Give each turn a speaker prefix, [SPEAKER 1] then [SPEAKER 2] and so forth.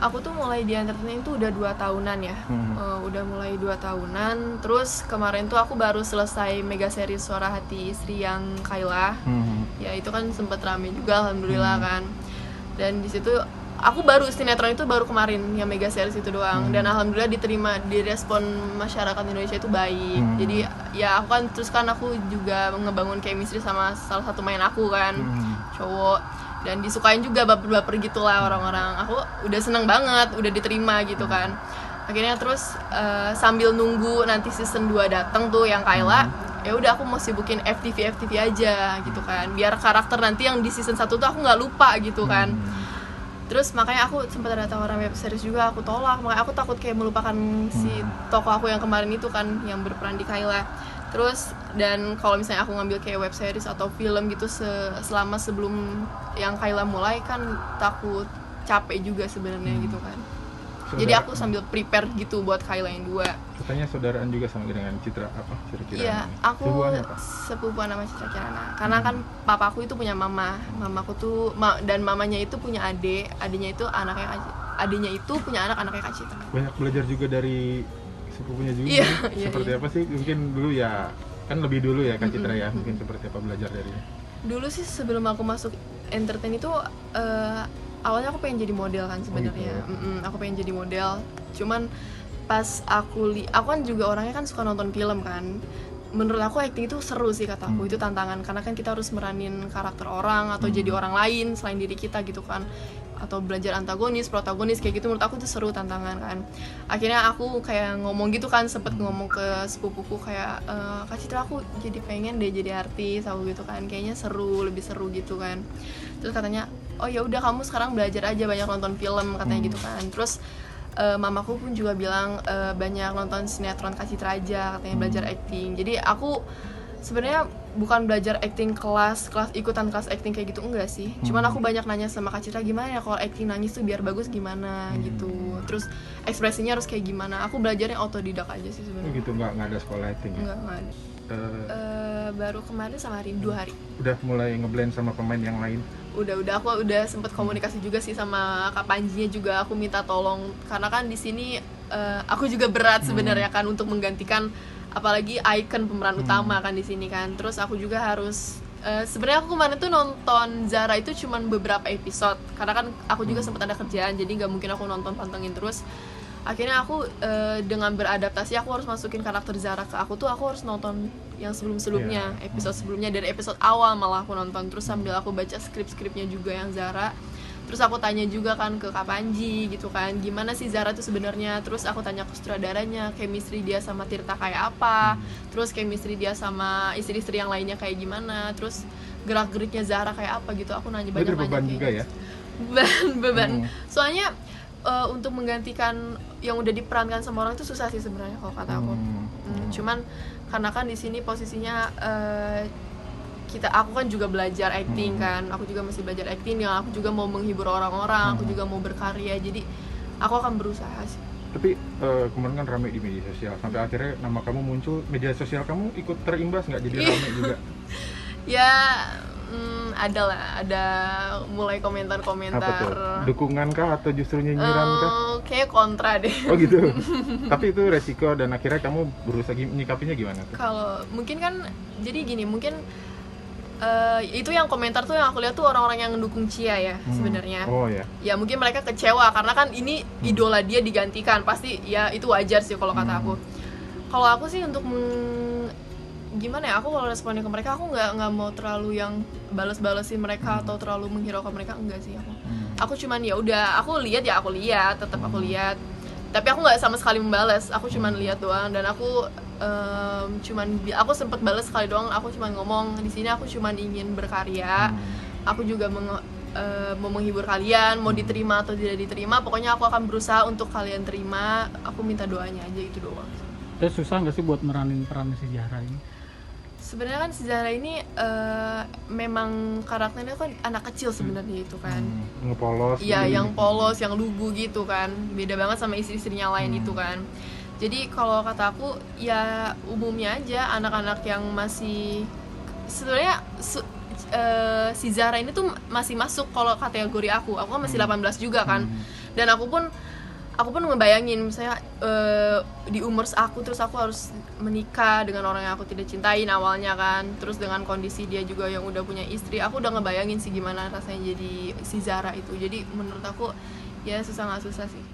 [SPEAKER 1] Aku tuh mulai di entertain itu udah 2 tahunan ya. Udah mulai 2 tahunan. Terus kemarin tuh aku baru selesai mega series Suara Hati Istri yang Kayla. Ya itu kan sempet rame juga alhamdulillah kan. Dan di situ aku baru sinetron itu baru kemarin yang mega series itu doang. Dan alhamdulillah diterima, direspon masyarakat Indonesia itu baik. Jadi ya aku kan terus kan aku juga ngebangun chemistry sama salah satu main aku kan, cowok. Dan disukain juga baper-baper gitulah orang-orang. Aku udah seneng banget, udah diterima gitu kan. Akhirnya terus sambil nunggu nanti season 2 datang tuh yang Kayla, ya udah aku mau sibukin FTV aja gitu kan. Biar karakter nanti yang di season 1 tuh aku nggak lupa gitu kan. Terus makanya aku sempat ada tawaran web series juga, aku tolak. Makanya aku takut kayak melupakan si tokoh aku yang kemarin itu kan, yang berperan di Kayla. Terus dan kalau misalnya aku ngambil kayak web series atau film gitu selama sebelum yang Kayla mulai kan takut capek juga sebenarnya gitu kan. Jadi aku sambil prepare gitu buat Kayla yang 2.
[SPEAKER 2] Katanya saudaraan juga sama dengan Citra Kirana.
[SPEAKER 1] Iya, aku sepupuan sama Citra Kirana. Karena kan papaku itu punya mamaku tuh dan mamanya itu punya adiknya itu adiknya itu punya anaknya Kak Citra.
[SPEAKER 2] Banyak belajar juga dari sepupunya juga. Seperti apa sih? Mungkin dulu ya, kan lebih dulu ya Kak Citra ya. Mungkin seperti apa belajar darinya? Dulu
[SPEAKER 1] sih sebelum aku masuk entertain itu awalnya aku pengen jadi model kan sebenarnya. Aku pengen jadi model. Cuman pas aku kan juga orangnya kan suka nonton film kan. Menurut aku acting itu seru sih kataku, itu tantangan karena kan kita harus meranin karakter orang atau jadi orang lain selain diri kita gitu kan, atau belajar antagonis, protagonis kayak gitu. Menurut aku tuh seru, tantangan kan. Akhirnya aku kayak ngomong gitu kan, sempet ngomong ke sepupuku kayak Kak Citra aku jadi pengen deh jadi artis aku gitu kan, kayaknya seru, lebih seru gitu kan. Terus katanya oh ya udah kamu sekarang belajar aja, banyak nonton film katanya gitu kan. Terus mamaku pun juga bilang banyak nonton sinetron Kak Citra aja katanya, belajar acting. Jadi aku sebenarnya bukan belajar acting ikutan kelas acting kayak gitu, enggak sih. Cuman aku banyak nanya sama Kak Citra gimana ya kalau acting nangis tuh biar bagus gimana gitu. Terus ekspresinya harus kayak gimana. Aku belajarnya otodidak aja sih sebenarnya.
[SPEAKER 2] Gitu, nggak ada sekolah acting ya?
[SPEAKER 1] Nggak ada. Baru kemarin sama hari 2 hari.
[SPEAKER 2] Udah mulai ngeblend sama pemain yang lain?
[SPEAKER 1] Udah aku udah sempet komunikasi juga sih sama Kak Panjinya juga. Aku minta tolong karena kan di sini aku juga berat sebenarnya kan untuk menggantikan apalagi icon pemeran utama kan di sini kan. Terus aku juga harus sebenarnya aku kemarin tuh nonton Zara itu cuman beberapa episode karena kan aku juga sempat ada kerjaan, jadi nggak mungkin aku pantengin terus. Akhirnya aku dengan beradaptasi aku harus masukin karakter Zara ke aku harus nonton yang sebelumnya, episode sebelumnya, dari episode awal malah aku nonton. Terus sambil aku baca skripnya juga yang Zara. Terus aku tanya juga kan ke Kak Panji gitu kan, gimana sih Zara tuh sebenarnya. Terus aku tanya ke sutradaranya, chemistry dia sama Tirta kayak apa, terus chemistry dia sama istri-istri yang lainnya kayak gimana, terus gerak-geriknya Zara kayak apa gitu. Aku nanya banyak
[SPEAKER 2] beban juga
[SPEAKER 1] gitu.
[SPEAKER 2] Ya?
[SPEAKER 1] Beban. Soalnya untuk menggantikan yang udah diperankan sama orang itu susah sih sebenarnya kalau kata aku. Cuman karena kan di sini posisinya aku kan juga belajar acting kan, aku juga masih belajar acting, yang aku juga mau menghibur orang-orang, aku juga mau berkarya, jadi aku akan berusaha sih.
[SPEAKER 2] Tapi kemarin kan rame di media sosial, sampai akhirnya nama kamu muncul, media sosial kamu ikut terimbas nggak jadi rame juga?
[SPEAKER 1] Ya ada mulai komentar-komentar.
[SPEAKER 2] Apa tuh? Dukungan kah atau justru nyinyiran kah?
[SPEAKER 1] Kayak kontra deh.
[SPEAKER 2] Oh gitu. Tapi itu resiko dan akhirnya kamu berusaha menyikapinya gimana tuh?
[SPEAKER 1] Kalau mungkin kan jadi gini, mungkin itu yang komentar tuh yang aku lihat tuh orang-orang yang mendukung Cia ya sebenarnya.
[SPEAKER 2] Oh ya.
[SPEAKER 1] Ya mungkin mereka kecewa karena kan ini idola dia digantikan, pasti ya itu wajar sih kalau kata aku. Kalau aku sih untuk gimana ya, aku kalau responnya ke mereka aku nggak mau terlalu yang balas-balasin mereka atau terlalu menghiraukan mereka, enggak sih aku. Aku cuman ya udah aku lihat tetap aku lihat, tapi aku nggak sama sekali membalas, aku cuman lihat doang. Dan aku aku sempat balas sekali doang, aku cuman ngomong di sini aku cuman ingin berkarya, aku juga mau menghibur kalian, mau diterima atau tidak diterima, pokoknya aku akan berusaha untuk kalian terima, aku minta doanya aja, itu doang.
[SPEAKER 3] Terus susah nggak sih buat meranin peran si Zahra ini?
[SPEAKER 1] Sebenarnya kan si Zahra ini memang karakternya kan anak kecil sebenarnya itu kan.
[SPEAKER 2] Ngepolos.
[SPEAKER 1] Iya, yang polos, yang lugu gitu kan. Beda banget sama istri-istrinya lain itu kan. Jadi kalau kata aku ya umumnya aja anak-anak yang masih sebenarnya si Zahra ini tuh masih masuk kalau kategori aku kan masih 18 juga kan. Dan aku pun ngebayangin misalnya di umur aku terus aku harus menikah dengan orang yang aku tidak cintain awalnya kan, terus dengan kondisi dia juga yang udah punya istri, aku udah ngebayangin sih gimana rasanya jadi si Zara itu. Jadi menurut aku ya susah nggak susah sih.